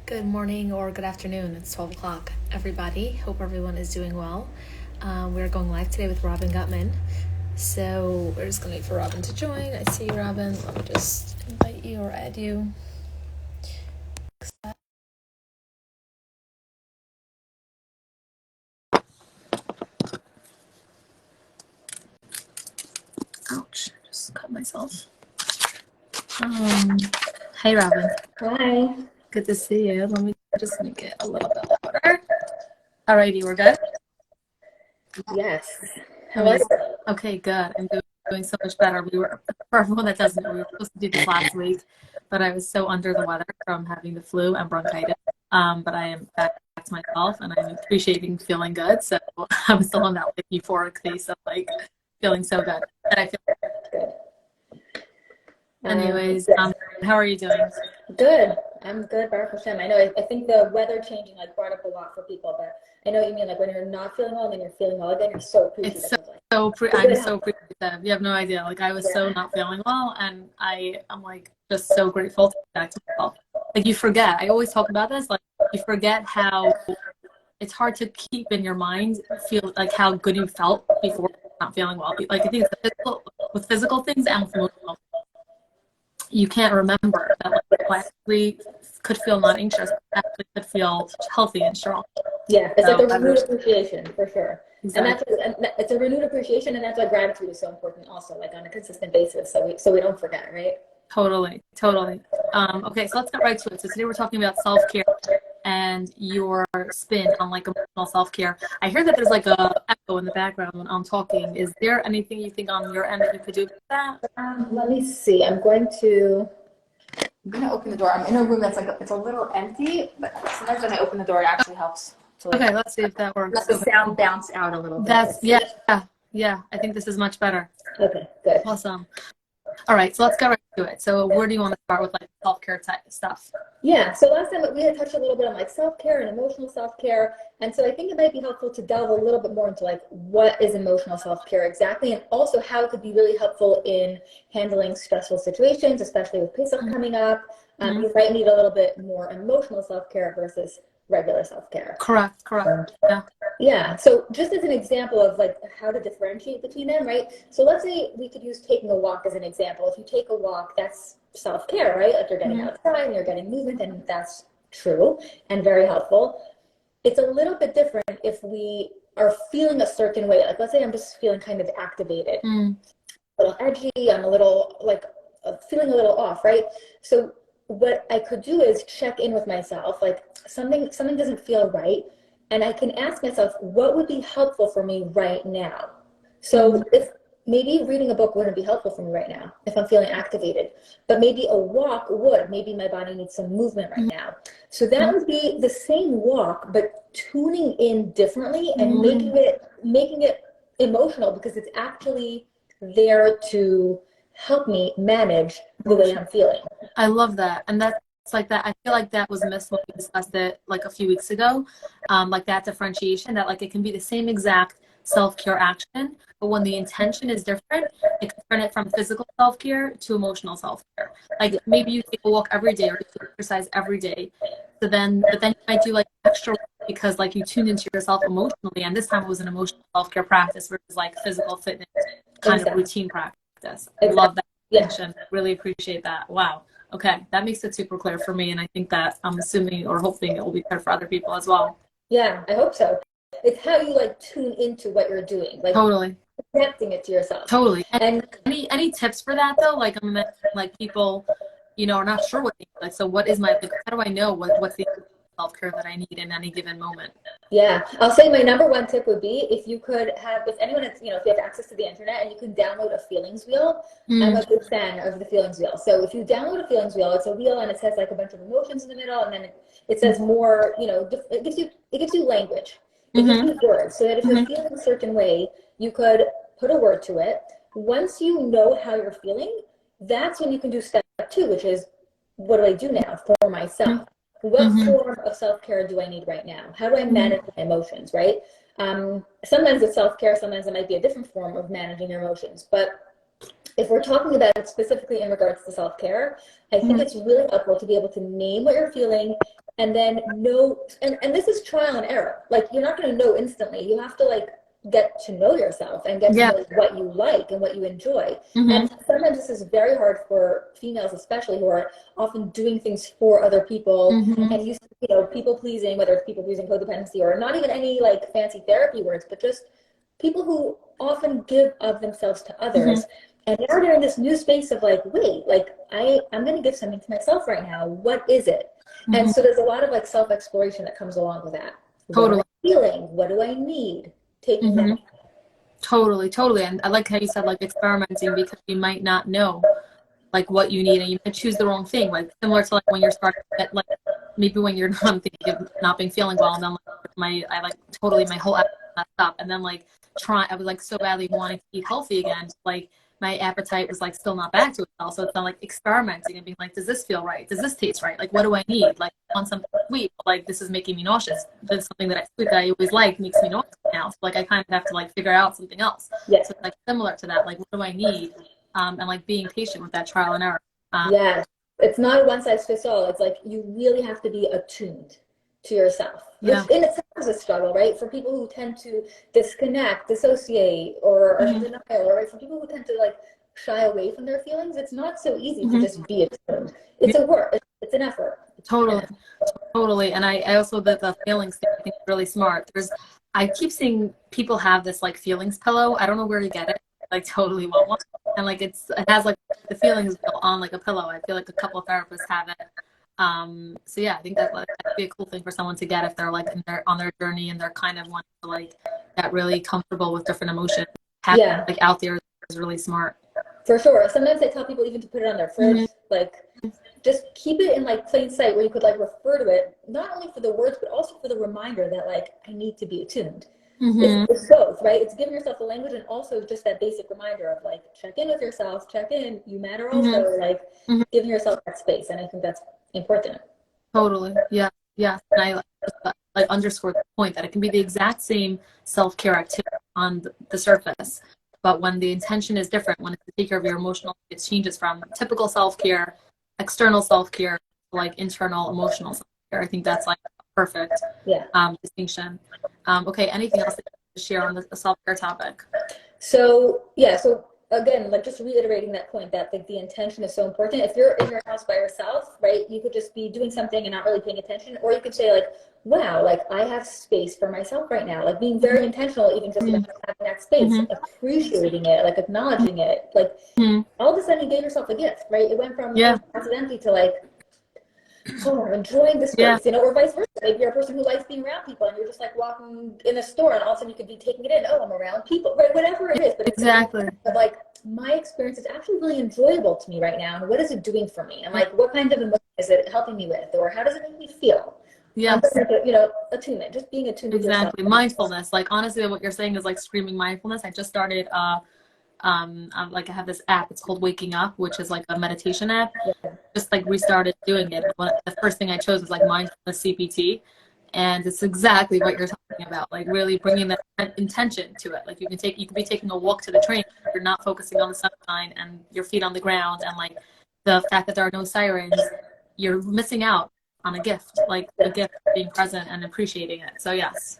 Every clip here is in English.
Good morning or good afternoon. It's 12 o'clock, everybody. Hope everyone is doing well. We're going live today with Robin Gutman. So we're just going to wait for Robin to join. I see you, Robin. Let me just invite you or add you. Ouch, just cut myself. Hey, Robin. Hi. Good to see you. Let me just make it a little bit louder. Alrighty, we're good? Yes. How are you? Okay, good. I'm doing so much better. For everyone that doesn't know, we were supposed to do this last week, but I was so under the weather from having the flu and bronchitis. But I am back to myself, and I'm appreciating feeling good. So I'm still on that like euphoric phase of like feeling so good. And I feel Good. anyways. How are you doing? Good. I'm good, Baruch Hashem. I know. I think the weather changing like brought up a lot for people, but I know what you mean. Like when you're not feeling well, and then you're feeling well again. You're so appreciative. It's of, like, I'm so appreciative. You have no idea. Like I was so not feeling well, and I'm like just so grateful to be back to myself. Like you forget. I always talk about this. Like you forget how it's hard to keep in your mind feel like how good you felt before not feeling well. Like I think it's with physical things and with emotional. You can't remember that like we could feel not anxious, but actually could feel healthy and strong. Yeah, it's like a renewed appreciation for sure. Exactly. And it's a renewed appreciation, and that's why gratitude is so important also, like on a consistent basis, so we don't forget, right? Totally. Okay, so let's get right to it. So today we're talking about self-care and your spin on like emotional self-care. I hear that there's like a echo in the background when I'm talking. Is there anything you think on your end that you could do about that? Let me see. I'm going to open the door. I'm in a room that's like it's a little empty, but sometimes when I open the door, it actually helps. So like, okay, let's see if that works. Let the sound bounce out a little bit. That's yeah. I think this is much better. Okay, good. Awesome. All right, so let's get right to it. So where do you want to start with like self-care type stuff? Yeah, so last time we had touched a little bit on like self-care and emotional self-care. And so I think it might be helpful to delve a little bit more into like what is emotional self-care exactly, and also how it could be really helpful in handling stressful situations, especially with Pesach coming up. You might need a little bit more emotional self-care versus regular self-care. Correct. Yeah. Yeah, so just as an example of like how to differentiate between them, right? So let's say we could use taking a walk as an example. If you take a walk, that's self-care, right? Like you're getting outside and you're getting movement, and that's true and very helpful. It's a little bit different if we are feeling a certain way. Like let's say I'm just feeling kind of activated, a little edgy, I'm a little like feeling a little off, right? So what I could do is check in with myself, like something doesn't feel right. And I can ask myself, what would be helpful for me right now? So if maybe reading a book wouldn't be helpful for me right now if I'm feeling activated, but maybe a walk would. Maybe my body needs some movement right now. So that would be the same walk, but tuning in differently and making it emotional, because it's actually there to help me manage the way I'm feeling. I love that. And that's like that. I feel like that was missed when we discussed it like a few weeks ago. Like that differentiation that like it can be the same exact self-care action, but when the intention is different, it can turn it from physical self-care to emotional self-care. Like maybe you take a walk every day or you exercise every day. But then you might do like extra work because like you tune into yourself emotionally. And this time it was an emotional self-care practice versus like physical fitness kind of routine practice. I love that distinction. Really appreciate that. Wow. Okay, that makes it super clear for me, and I think that I'm assuming or hoping it will be clear for other people as well. Yeah, I hope so. It's how you like tune into what you're doing, like totally connecting it to yourself. Totally. And any tips for that though? Like I'm like people, are not sure what they need. Like, so what is my like, how do I know what's the self-care that I need in any given moment? Yeah, I'll say my number one tip would be if you could have, if anyone is, if you have access to the internet and you can download a feelings wheel. I'm a big fan of the feelings wheel. So if you download a feelings wheel, it's a wheel and it says like a bunch of emotions in the middle, and then it says more, it gives you language. It gives you words, so that if you're feeling a certain way, you could put a word to it. Once you know how you're feeling, that's when you can do step two, which is, what do I do now for myself? What form of self-care do I need right now? How do I manage my emotions, right? Sometimes it's self-care, sometimes it might be a different form of managing your emotions. But if we're talking about it specifically in regards to self-care, I think it's really helpful to be able to name what you're feeling and then know, and this is trial and error. Like, you're not going to know instantly. You have to like get to know yourself and get to know what you like and what you enjoy. And sometimes this is very hard for females, especially, who are often doing things for other people and used to, people pleasing, whether it's people pleasing, codependency, or not even any like fancy therapy words, but just people who often give of themselves to others. And now they're in this new space of like, wait, like I'm going to give something to myself right now. What is it? And so there's a lot of like self-exploration that comes along with that. Totally. What am I feeling? What do I need? Taking that. Totally. And I like how you said like experimenting, because you might not know like what you need, and you might choose the wrong thing. Like similar to like when you're starting, like maybe when you're not thinking of not being feeling well, and then like my whole appetite messed up, and then like I was like so badly wanting to eat healthy again, like my appetite was like still not back to itself. So it's not like experimenting and being like, does this feel right? Does this taste right? Like, what do I need? Like, I want something sweet, but like this is making me nauseous. There's something that I always like makes me nauseous now. So like I kind of have to like figure out something else. So it's like similar to that. Like, what do I need? And like being patient with that trial and error. Yes, it's not a one size fits all. It's like you really have to be attuned to yourself, which in itself is a struggle, right? For people who tend to disconnect, dissociate, or are in denial, or right? For people who tend to like shy away from their feelings, it's not so easy to just be attuned. It's a work. It's an effort. Totally. And I also, the feelings thing, I think is really smart. I keep seeing people have this like feelings pillow. I don't know where to get it. I like totally want one. And like it has like the feelings on like a pillow. I feel like a couple of therapists have it. So yeah, I think that'd be a cool thing for someone to get if they're like on their journey and they're kind of wanting to like get really comfortable with different emotions. Having it, like out there is really smart. For sure. Sometimes I tell people even to put it on their fridge, like just keep it in like plain sight where you could like refer to it, not only for the words, but also for the reminder that like I need to be attuned. It's both, right? It's giving yourself the language and also just that basic reminder of like, check in with yourself, check in, you matter also, like giving yourself that space. And I think that's important. Totally. Yeah. And I like underscore the point that it can be the exact same self-care activity on the surface, but when the intention is different, when it's to take care of your emotional, it changes from typical self-care, external self-care, like internal emotional self-care. I think that's like a perfect distinction. Okay, anything else that you want to share on the self-care topic? So again, like just reiterating that point that like the intention is so important. If you're in your house by yourself, right, you could just be doing something and not really paying attention, or you could say like, wow, like I have space for myself right now, like being very intentional, even just about having that space, appreciating it, like acknowledging it, like all of a sudden you gave yourself a gift, right? It went from empty to like, oh, I'm enjoying the space, or vice versa. Maybe you're a person who likes being around people and you're just like walking in a store and all of a sudden you could be taking it in. Oh, I'm around people, right? Whatever it is. But exactly. But like my experience is actually really enjoyable to me right now. And what is it doing for me? And like, what kind of emotion is it helping me with? Or how does it make me feel? Attunement, just being attuned to yourself. Mindfulness. Like honestly, what you're saying is like screaming mindfulness. I just started like I have this app, it's called Waking Up, which is like a meditation app. Just like restarted doing it. The first thing I chose was like mindfulness CPT, and it's exactly what you're talking about, like really bringing that intention to it. Like you can be taking a walk to the train, you're not focusing on the sunshine and your feet on the ground, and like the fact that there are no sirens, you're missing out on a gift, like a gift of being present and appreciating it. So yes.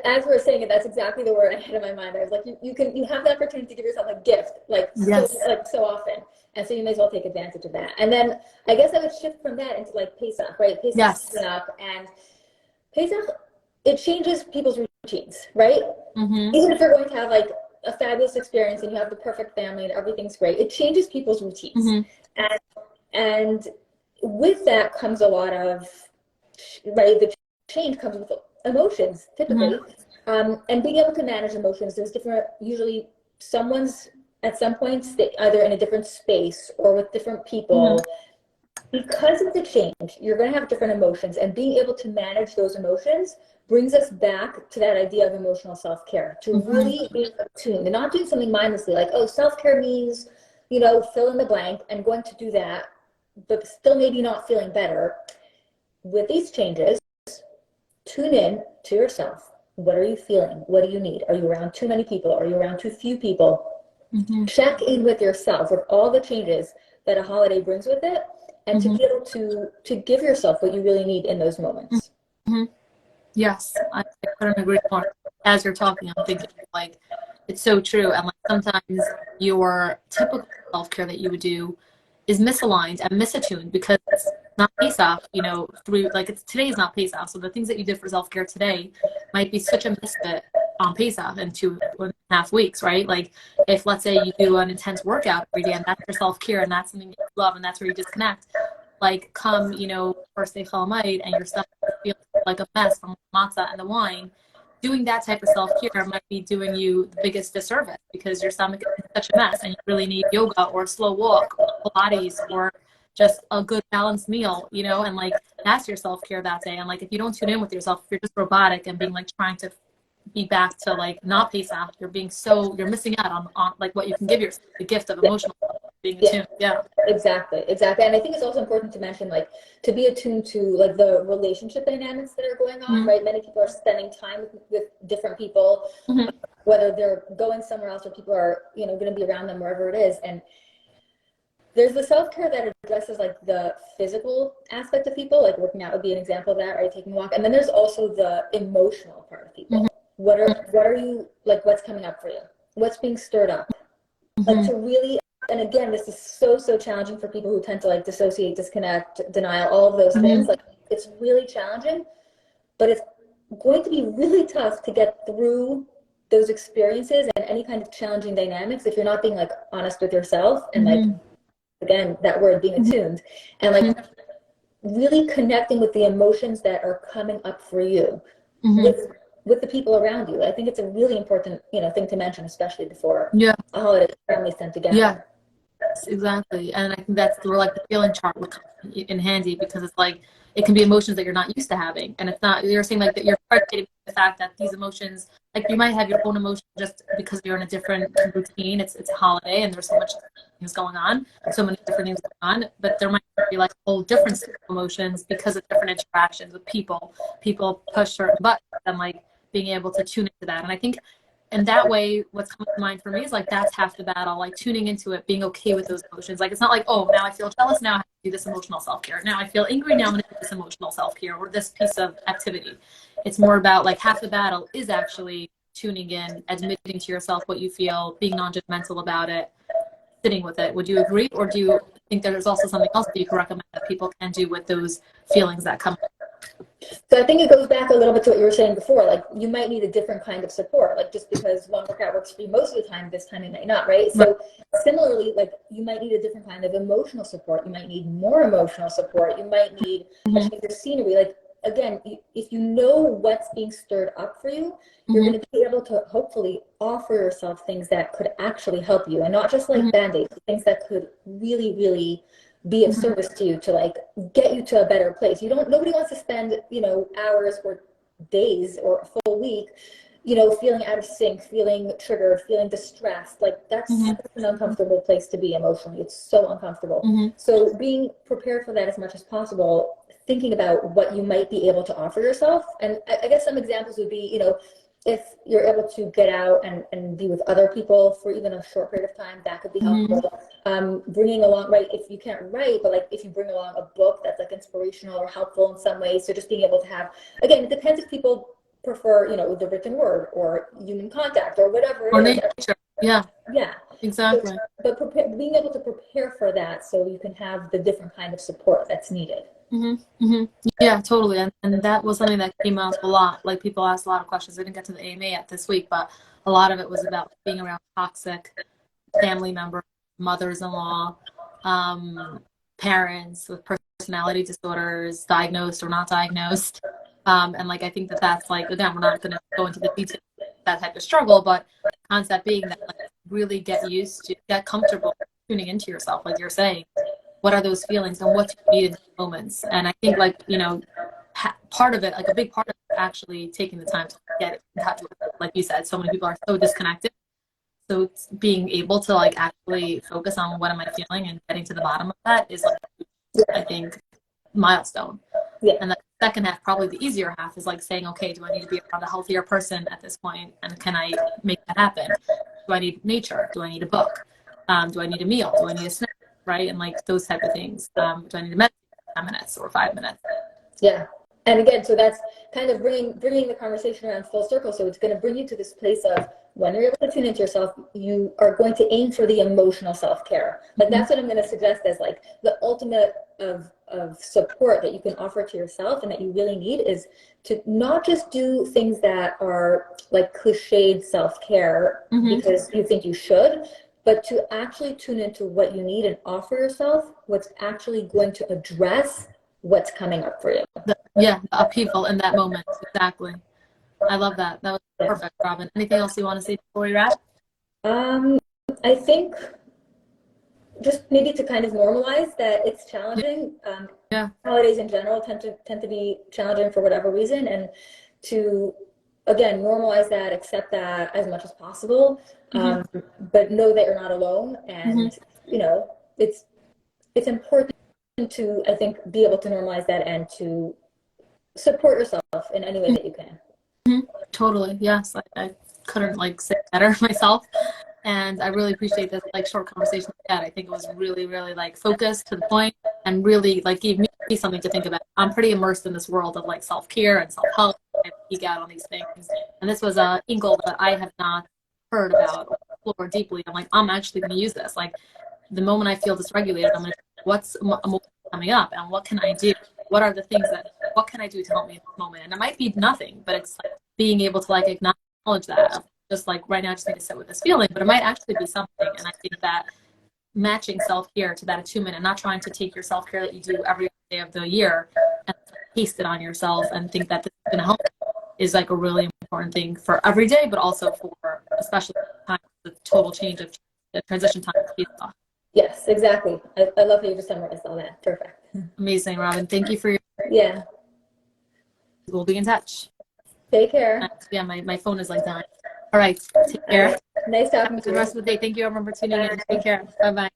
As we were saying it, that's exactly the word I had in my mind. I was like, you have the opportunity to give yourself a gift, like so often, and so you may as well take advantage of that. And then I guess I would shift from that into like Pesach, right? Pesach coming up, and Pesach, it changes people's routines, right? Even if you're going to have like a fabulous experience and you have the perfect family and everything's great, it changes people's routines, and with that comes a lot of the change comes with emotions typically, and being able to manage emotions. There's usually someone's at some points either in a different space or with different people. Because of the change, you're going to have different emotions, and being able to manage those emotions brings us back to that idea of emotional self-care, to really be attuned and not doing something mindlessly like, oh, self-care means, fill in the blank, and going to do that, but still maybe not feeling better. With these changes, tune in to yourself. What are you feeling? What do you need? Are you around too many people? Are you around too few people? Check in with yourself with all the changes that a holiday brings with it, and to be able to give yourself what you really need in those moments. Yes, I couldn't agree more. As you're talking, I'm thinking like it's so true, and like sometimes your typical self-care that you would do is misaligned and misattuned because it's not Pesach, you know, today is not Pesach. So the things that you did for self-care today might be such a misfit on Pesach in 2.5 weeks, right? Like if let's say you do an intense workout every day and that's your self-care and that's something you love and that's where you disconnect, like come, you know, first day Chalamite and your stuff feels like a mess from matzah and the wine, doing that type of self-care might be doing you the biggest disservice because your stomach is such a mess and you really need yoga or a slow walk or Pilates or just a good balanced meal, you know, and like that's your self-care that day. And like if you don't tune in with yourself, if you're just robotic and being like trying to be back to like not Pesach, you're missing out on like what you can give yourself, the gift of emotional being attuned. Yeah. Exactly. And I think it's also important to mention, like, to be attuned to like the relationship dynamics that are going on, right? Many people are spending time with different people, whether they're going somewhere else or people are, you know, going to be around them wherever it is. And there's the self-care that addresses like the physical aspect of people, like working out would be an example of that, right? Taking a walk. And then there's also the emotional part of people. What are you, like, what's coming up for you? What's being stirred up? Like to really, and again, this is so challenging for people who tend to like dissociate, disconnect, denial, all of those things. Like it's really challenging, but it's going to be really tough to get through those experiences and any kind of challenging dynamics if you're not being like honest with yourself and like, again, that word being attuned and like really connecting with the emotions that are coming up for you with the people around you. I think it's a really important, you know, thing to mention, especially before a holiday families tend to gather. Yeah. Yes, exactly. And I think that's where like the feeling chart would come in handy because it's like it can be emotions that you're not used to having. And it's not, you're saying like that you're predicating the fact that these emotions, like you might have your own emotion just because you're in a different routine. It's a holiday and there's so much things going on, so many different things going on, but there might be like a whole different set of emotions because of different interactions with people. People push certain buttons and like being able to tune into that. And I think and that way, what's coming to mind for me is like that's half the battle, like tuning into it, being okay with those emotions. Like it's not like, oh, now I feel jealous, now I have to do this emotional self-care. Now I feel angry, now I'm going to do this emotional self-care or this piece of activity. It's more about like half the battle is actually tuning in, admitting to yourself what you feel, being non-judgmental about it, sitting with it. Would you agree? Or do you think there's also something else that you can recommend that people can do with those feelings that come up? So I think it goes back a little bit to what you were saying before. Like you might need a different kind of support. Like just because one workout works for you most of the time, this time it might not, right? So similarly, like you might need a different kind of emotional support. You might need more emotional support. You might need a change of scenery. Like again, if you know what's being stirred up for you, you're going to be able to hopefully offer yourself things that could actually help you and not just like band-aids, things that could really, really be of service to you to like get you to a better place. Nobody wants to spend, you know, hours or days or a full week, you know, feeling out of sync, feeling triggered, feeling distressed. Like that's an uncomfortable place to be emotionally. It's so uncomfortable. So being prepared for that as much as possible, thinking about what you might be able to offer yourself. And I guess some examples would be, you know, if you're able to get out and be with other people for even a short period of time, that could be helpful. Bringing along, right, if you can't write, but like if you bring along a book that's like inspirational or helpful in some way. So just being able to have, again, it depends if people prefer, you know, the written word or human contact or whatever it is. Nature. Yeah. Yeah. Exactly. But being able to prepare for that so you can have the different kind of support that's needed. Yeah, totally. And that was something that came out a lot. Like people asked a lot of questions. I didn't get to the AMA yet this week, but a lot of it was about being around toxic family members, mothers-in-law, parents with personality disorders, diagnosed or not diagnosed. And like I think that's like, again, we're not going to go into the details of that type of struggle, but the concept being that like really get comfortable tuning into yourself, like you're saying. What are those feelings and what do you need in those moments? And I think like, you know, part of it, like a big part of it is actually taking the time to get in touch with it. Like you said, so many people are so disconnected. So it's being able to like actually focus on what am I feeling and getting to the bottom of that is like, I think, milestone. And the second half, probably the easier half, is like saying, okay, do I need to be around a healthier person at this point? And can I make that happen? Do I need nature? Do I need a book? Do I need a meal? Do I need a snack? right? And like those type of things. Do I need to meditate for 10 minutes or 5 minutes? Yeah. And again, so that's kind of bringing the conversation around full circle. So it's going to bring you to this place of when you're able to tune into yourself, you are going to aim for the emotional self-care. Like that's what I'm going to suggest as like the ultimate of support that you can offer to yourself and that you really need is to not just do things that are like cliched self-care because you think you should, but to actually tune into what you need and offer yourself what's actually going to address what's coming up for you. The upheaval in that moment. Exactly. I love that. That was perfect, Robin. Anything else you want to say before we wrap? I think just maybe to kind of normalize that it's challenging. Holidays in general tend to be challenging for whatever reason, and to again normalize that, accept that as much as possible, but know that you're not alone, and you know it's important to, I think, be able to normalize that and to support yourself in any way that you can. Totally. Yes. I couldn't like say it better myself. And I really appreciate this like short conversation we had. I think it was really, really like focused to the point and really like gave me something to think about. I'm pretty immersed in this world of like self-care and self-help. I geek out on these things. And this was a angle that I have not heard about or explored deeply. I'm like, I'm actually going to use this. Like the moment I feel dysregulated, I'm going to, what's coming up and what can I do? What are the things what can I do to help me in this moment? And it might be nothing, but it's like being able to like acknowledge that. Just like right now, I just need to sit with this feeling, but it might actually be something. And I think that matching self-care to that attunement and not trying to take your self-care that you do every day of the year and paste it on yourself and think that this is going to help is like a really important thing for every day, but also for especially the total change of the transition time. Yes, exactly. I love how you just summarized all that. Perfect. Amazing, Robin. Thank you for your. Yeah. We'll be in touch. Take care. Yeah, my phone is like dying. All right. Take care. Nice talking to you. The rest of the day. Thank you, everyone, for tuning in. Take care. Bye-bye.